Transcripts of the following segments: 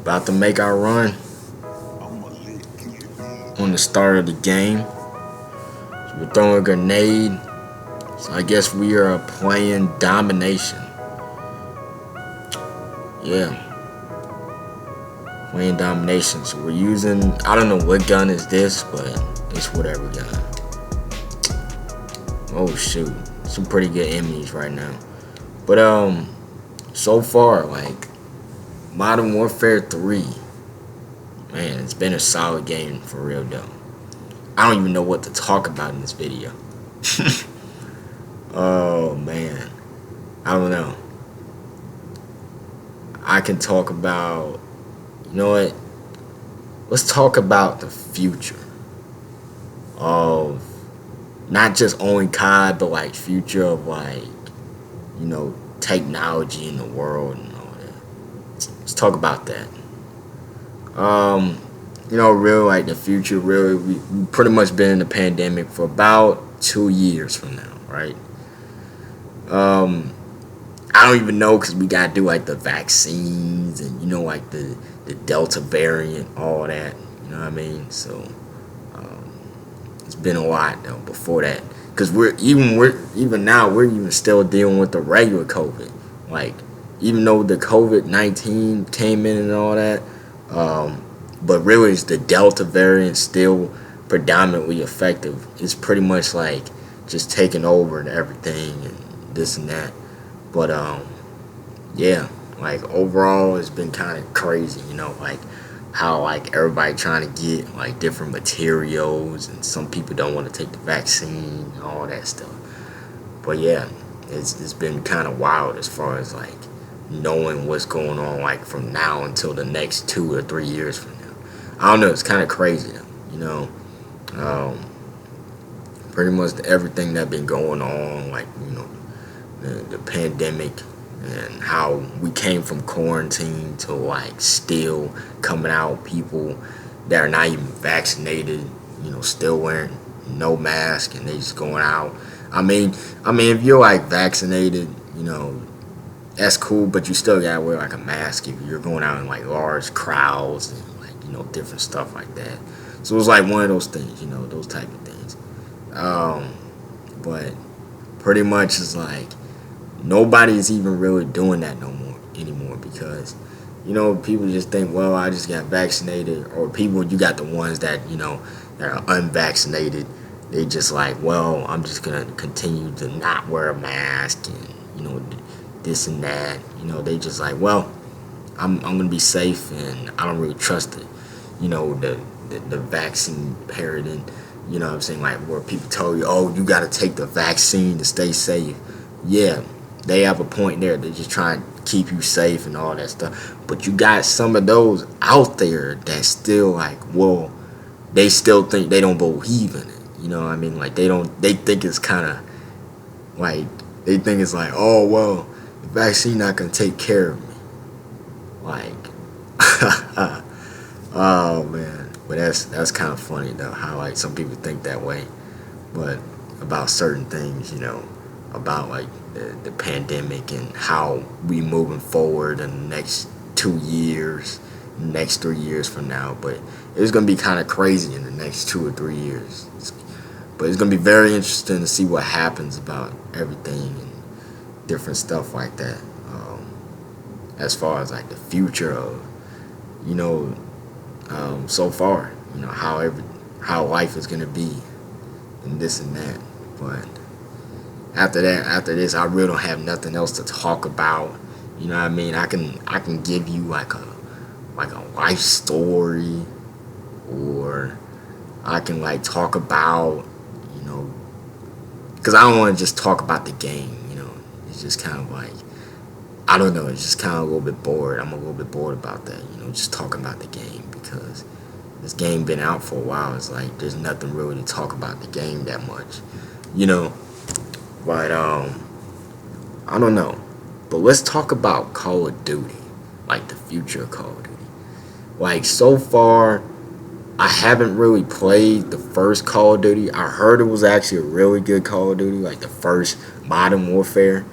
About to make our run on the start of the game. So we're throwing a grenade. So I guess we are playing domination. Yeah. Playing domination. So we're using, I don't know what gun is this, but it's whatever gun. Oh shoot. Some pretty good enemies right now. But so far, like, Modern Warfare 3, man, it's been a solid game for real though. I don't even know what to talk about in this video. Oh man, I don't know. I can talk about, you know what? Let's talk about the future of not just only COD, but like future of like, you know, technology in the world and all that. Let's talk about that. You know, really like the future, really, we pretty much been in the pandemic for about 2 years from now, right? I don't even know because we gotta do like the vaccines and, you know, like the Delta variant, all that. You know what I mean? So it's been a lot though before that, because even now we're even still dealing with the regular COVID. Like, even though the COVID-19 came in and all that, but really it's the Delta variant still predominantly effective. It's pretty much like just taking over and everything and this and that. But yeah, like overall it's been kind of crazy, you know, like how like everybody trying to get like different materials, and some people don't want to take the vaccine and all that stuff. But yeah, it's been kind of wild as far as like knowing what's going on like from now until the next 2 or 3 years from now. I don't know, it's kind of crazy though, you know. Pretty much everything that been going on, like, you know, the pandemic, and how we came from quarantine to like still coming out, people that are not even vaccinated, you know, still wearing no mask and they just going out. I mean if you're like vaccinated, you know, that's cool, but you still gotta wear like a mask if you're going out in like large crowds and like, you know, different stuff like that. So it's like one of those things, you know, those type of things. But pretty much it's like nobody's even really doing that no more anymore, because, you know, people just think, well, I just got vaccinated, or people, you got the ones that, you know, that are unvaccinated. They just like, well, I'm just gonna continue to not wear a mask and, you know, this and that. You know, they just like, well, I'm gonna be safe, and I don't really trust it. You know, the vaccine paradigm. You know what I'm saying? Like where people tell you, oh, you gotta take the vaccine to stay safe. Yeah, they have a point there. They're just trying to keep you safe and all that stuff. But you got some of those out there that still like, well, they still think, they don't believe in it. You know what I mean? Like they think it's kind of like, they think it's like, oh, well, the vaccine not gonna take care of me. Like, oh man. But that's kind of funny though, how like some people think that way, but about certain things, you know, about like the pandemic and how we moving forward in the next 2 years, next 3 years from now. But it's gonna be kind of crazy in the next 2 or 3 years. But it's gonna be very interesting to see what happens about everything and different stuff like that. As far as like the future of, you know, so far, you know, how life is gonna be and this and that. But after this, I really don't have nothing else to talk about. You know what I mean? I can give you like a life story, or I can like talk about, you know, because I don't want to just talk about the game. You know, it's just kind of like, I don't know, it's just kind of a little bit bored. I'm a little bit bored about that, you know, just talking about the game, because this game been out for a while. It's like there's nothing really to talk about the game that much, you know. But I don't know. But let's talk about Call of Duty, like the future of Call of Duty. Like so far, I haven't really played the first Call of Duty. I heard it was actually a really good Call of Duty, like the first Modern Warfare.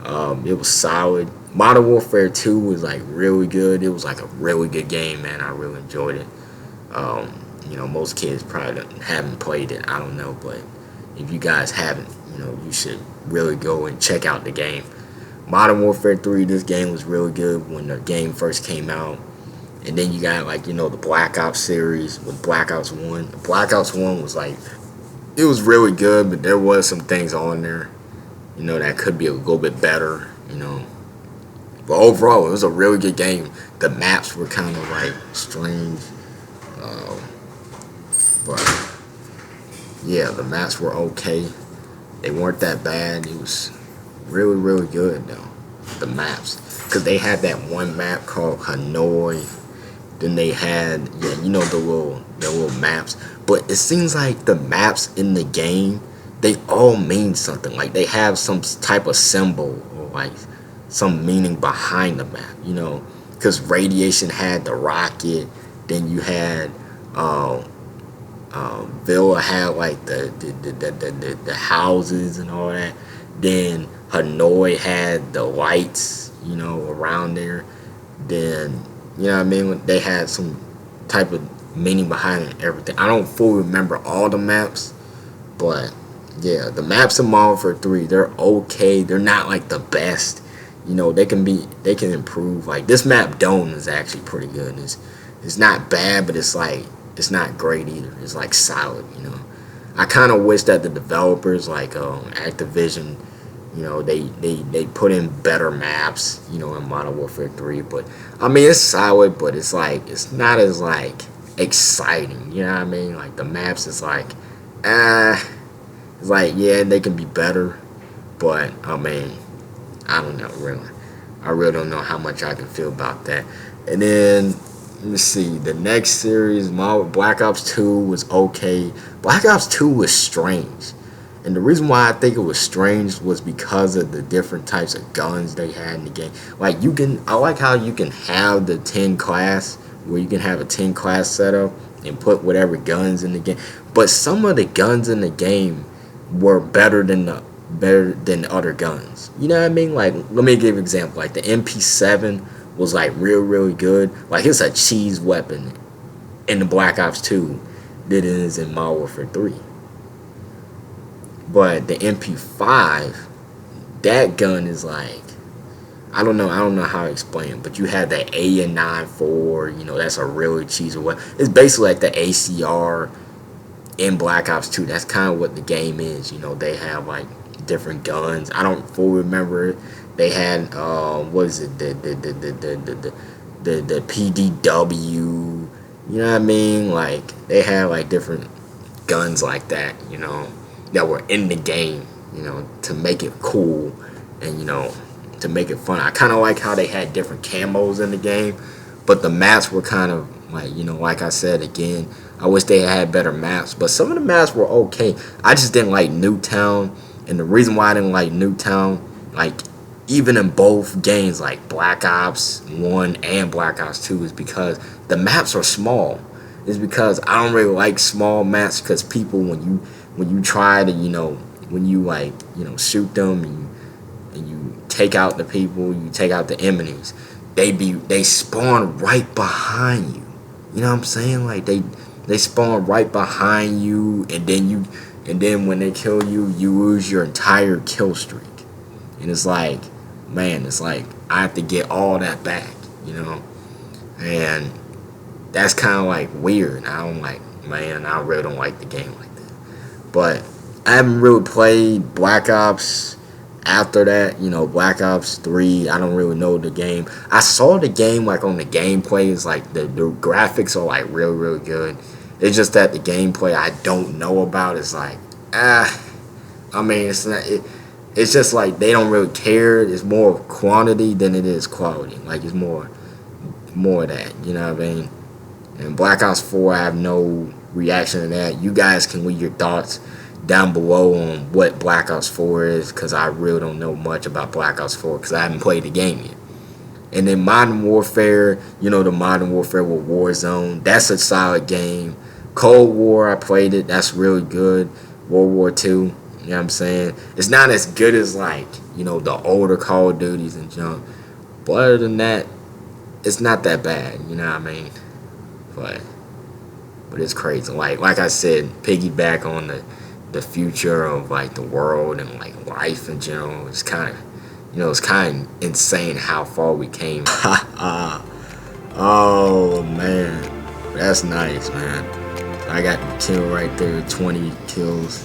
It was solid, Modern Warfare 2 was like really good. It was like a really good game, man. I really enjoyed it. Most kids probably haven't played it. I don't know, but if you guys haven't, you should really go and check out the game. Modern Warfare 3, this game was really good when the game first came out. And then you got like, the Black Ops series with Black Ops 1. The Black Ops 1 was like, it was really good, but there was some things on there, that could be a little bit better. But overall, it was a really good game. The maps were kind of like strange. But yeah, the maps were okay. They weren't that bad. It was really, really good though. The maps, because they had that one map called Hanoi. Then they had the little maps. But it seems like the maps in the game, they all mean something. Like they have some type of symbol or like some meaning behind the map. Because Radiation had the rocket. Then you had Villa had like the houses and all that. Then Hanoi had the lights, around there. Then, they had some type of meaning behind it and everything. I don't fully remember all the maps, but yeah, the maps in Modern Warfare 3, they're okay. They're not like the best. They can improve. Like this map Dome is actually pretty good. It's not bad, but it's not great either. It's like solid. I kind of wish that the developers like Activision, they put in better maps, in Modern Warfare 3. But I mean, it's solid, but it's not as like exciting. You know what I mean? Like the maps is like, it's like, yeah, they can be better, but I mean, I don't know really. I really don't know how much I can feel about that. And then let me see, the next series, Black Ops 2 was okay. Black Ops 2 was strange. And the reason why I think it was strange was because of the different types of guns they had in the game. Like I like how you can have the 10 class, where you can have a 10 class setup and put whatever guns in the game. But some of the guns in the game were better than other guns. You know what I mean? Like, let me give an example. Like the MP7 was like really good. Like it's a cheese weapon in the Black Ops 2 than it is in Modern Warfare 3. But the MP5, that gun is like, I don't know how to explain it, but you had the AN-94, that's a really cheesy weapon. It's basically like the ACR in Black Ops 2. That's kind of what the game is. They have like different guns. I don't fully remember it. They had what is it, the PDW, you know what I mean? Like they had like different guns like that, that were in the game, to make it cool and to make it fun. I kind of like how they had different camos in the game, but the maps were kind of like, like I said again, I wish they had better maps, but some of the maps were okay. I just didn't like Newtown, and the reason why I didn't like Newtown, like even in both games, like Black Ops 1 and Black Ops 2, is because the maps are small. It's because I don't really like small maps, because people, when you try to, when you like, shoot them and you take out the people, you take out the enemies, they spawn right behind you. You know what I'm saying? Like they spawn right behind you, and then when they kill you, you lose your entire kill streak. And it's like, man, it's like I have to get all that back, and that's kind of like weird. I really don't like the game like that. But I haven't really played Black Ops after that, Black Ops 3. I don't really know the game. I saw the game like on the gameplay. It's like the graphics are like really good. It's just that the gameplay I don't know about. It's like, I mean, it's not. It's just like they don't really care. It's more quantity than it is quality. Like it's more of that. You know what I mean? And Black Ops 4, I have no reaction to that. You guys can leave your thoughts down below on what Black Ops 4 is, because I really don't know much about Black Ops 4 because I haven't played the game yet. And then Modern Warfare, the Modern Warfare with Warzone, that's a solid game. Cold War, I played it. That's really good. World War II, you know what I'm saying? It's not as good as like, the older Call of Duties and junk, But other than that, it's not that bad, you know what I mean? But it's crazy. Like I said, piggyback on the future of like the world and like life in general. It's kind of, it's kind of insane how far we came. Oh man, that's nice, man. I got the kill right there, 20 kills.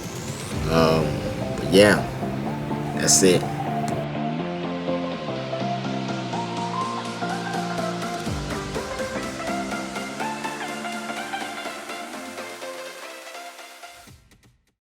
But yeah, that's it.